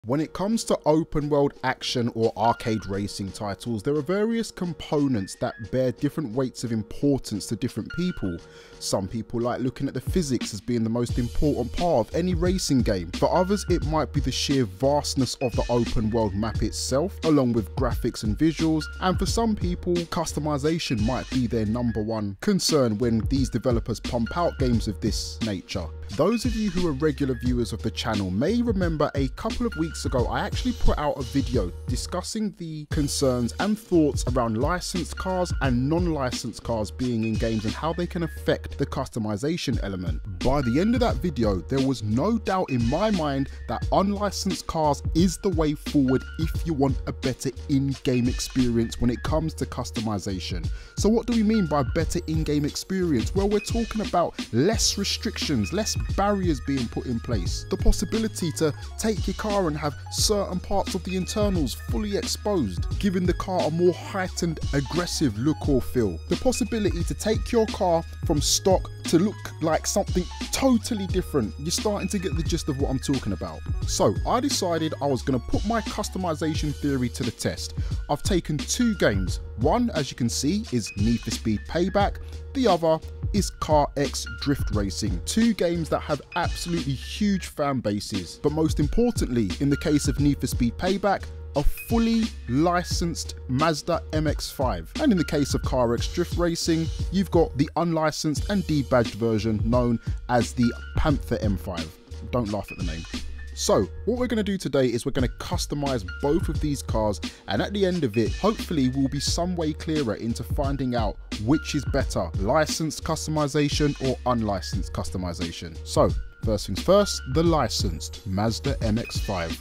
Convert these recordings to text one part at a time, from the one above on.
When it comes to open world action or arcade racing titles, there are various components that bear different weights of importance to different people. Some people like looking at the physics as being the most important part of any racing game. For others, it might be the sheer vastness of the open world map itself, along with graphics and visuals. And for some people, customization might be their #1 concern when these developers pump out games of this nature. Those of you who are regular viewers of the channel may remember a couple of weeks ago I actually put out a video discussing the concerns and thoughts around licensed cars and non-licensed cars being in games and how they can affect the customization element. By the end of that video, there was no doubt in my mind that unlicensed cars is the way forward if you want a better in-game experience when it comes to customization. So what do we mean by better in-game experience? Well, we're talking about less restrictions, less barriers being put in place, the possibility to take your car and have certain parts of the internals fully exposed, giving the car a more heightened, aggressive look or feel, the possibility to take your car from stock to look like something totally different. You're starting to get the gist of what I'm talking about. So I decided I was going to put my customization theory to the test. I've taken 2 games. One, as you can see, is NFS Speed Payback. The other is Car X Drift Racing. 2 games that have absolutely huge fan bases. But most importantly, in the case of NFS Speed Payback, a fully licensed Mazda MX-5. And in the case of Car X Drift Racing, you've got the unlicensed and debadged version known as the Panther M5. Don't laugh at the name. So what we're going to do today is we're going to customize both of these cars, and at the end of it, hopefully we'll be some way clearer into finding out which is better, licensed customization or unlicensed customization. So first things first, the licensed Mazda MX-5.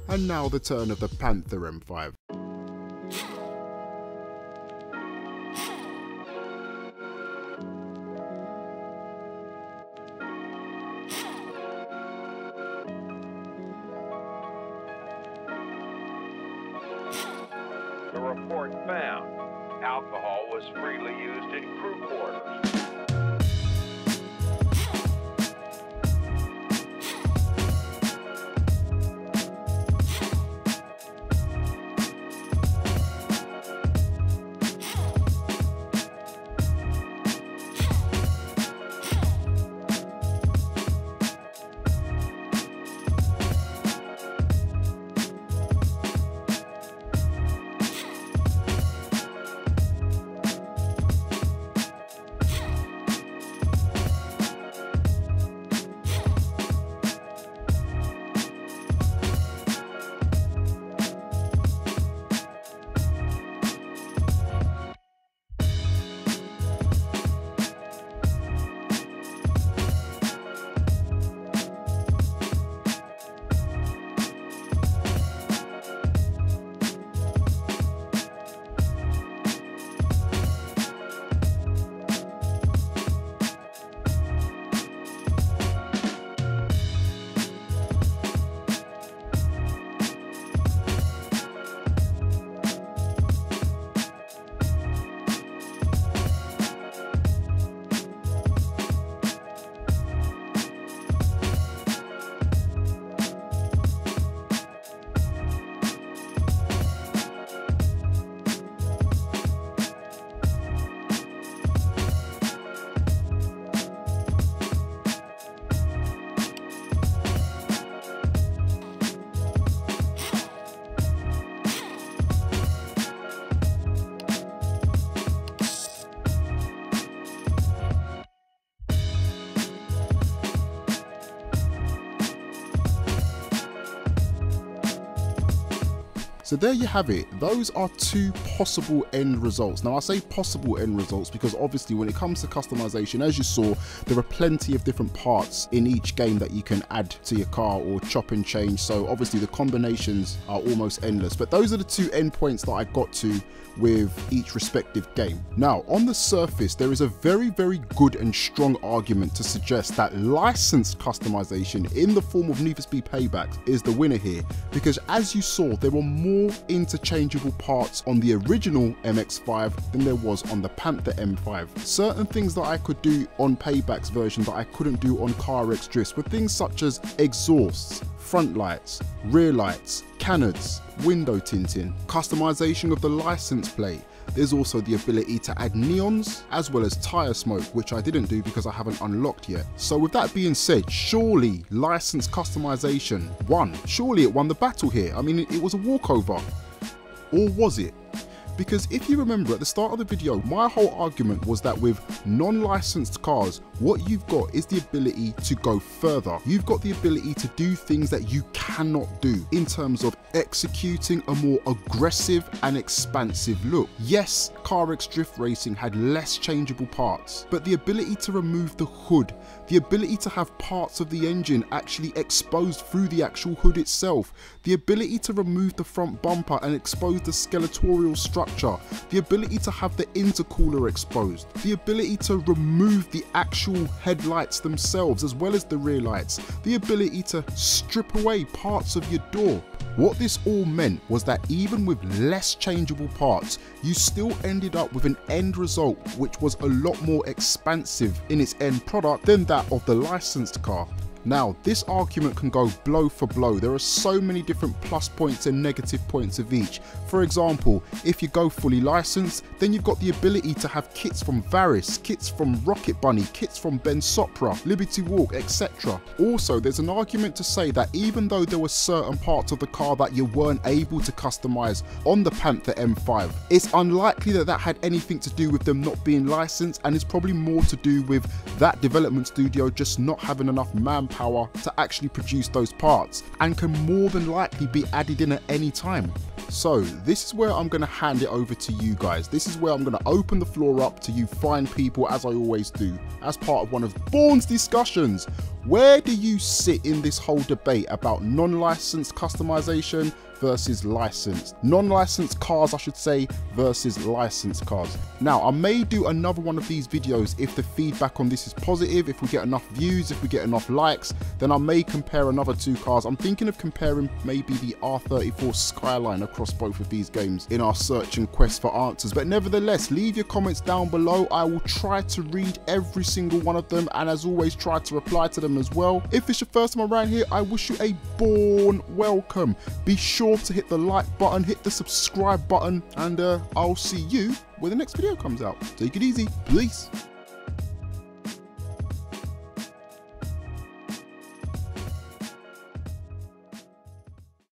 And now the turn of the Panther M5. The report found alcohol was freely used in crew quarters. So there you have it. Those are two possible end results. Now I say possible end results because obviously when it comes to customization, as you saw, there are plenty of different parts in each game that you can add to your car or chop and change. So obviously the combinations are almost endless, but those are the two endpoints that I got to with each respective game. Now on the surface, there is a very good and strong argument to suggest that licensed customization in the form of NFS Payback is the winner here, because as you saw, there were more interchangeable parts on the original MX-5 than there was on the Panther M5. Certain things that I could do on Payback's version that I couldn't do on CarX Drifts were things such as exhausts, front lights, rear lights, canards, window tinting, customization of the license plate. There's also the ability to add neons as well as tyre smoke, which I didn't do because I haven't unlocked yet. So with that being said, surely license customization won. Surely it won the battle here. I mean, it was a walkover. Or was it? Because if you remember at the start of the video, my whole argument was that with non-licensed cars, what you've got is the ability to go further. You've got the ability to do things that you cannot do in terms of executing a more aggressive and expansive look. Yes, CarX Drift Racing had less changeable parts, but the ability to remove the hood, the ability to have parts of the engine actually exposed through the actual hood itself, the ability to remove the front bumper and expose the skeletorial structure, the ability to have the intercooler exposed, the ability to remove the actual headlights themselves as well as the rear lights, the ability to strip away parts of your door. What this all meant was that even with less changeable parts, you still ended up with an end result which was a lot more expansive in its end product than that of the licensed car. Now, this argument can go blow for blow. There are so many different plus points and negative points of each. For example, if you go fully licensed, then you've got the ability to have kits from Varis, kits from Rocket Bunny, kits from Ben Sopra, Liberty Walk, etc. Also, there's an argument to say that even though there were certain parts of the car that you weren't able to customize on the Panther M5, it's unlikely that that had anything to do with them not being licensed, and it's probably more to do with that development studio just not having enough manpower to actually produce those parts, and can more than likely be added in at any time. So this is where I'm going to hand it over to you guys. This is where I'm going to open the floor up to you fine people, as I always do, as part of one of Bourne's discussions. Where do you sit in this whole debate about non-licensed customization versus licensed? Non-licensed cars, I should say, versus licensed cars. Now, I may do another one of these videos if the feedback on this is positive, if we get enough views, if we get enough likes, then I may compare another two cars. I'm thinking of comparing maybe the R34 Skyline across both of these games in our search and quest for answers. But nevertheless, leave your comments down below. I will try to read every single one of them, and as always, try to reply to them as well. If it's your first time around here, I wish you a born welcome. Be sure to hit the like button, hit the subscribe button, and I'll see you when the next video comes out. Take it easy. Peace.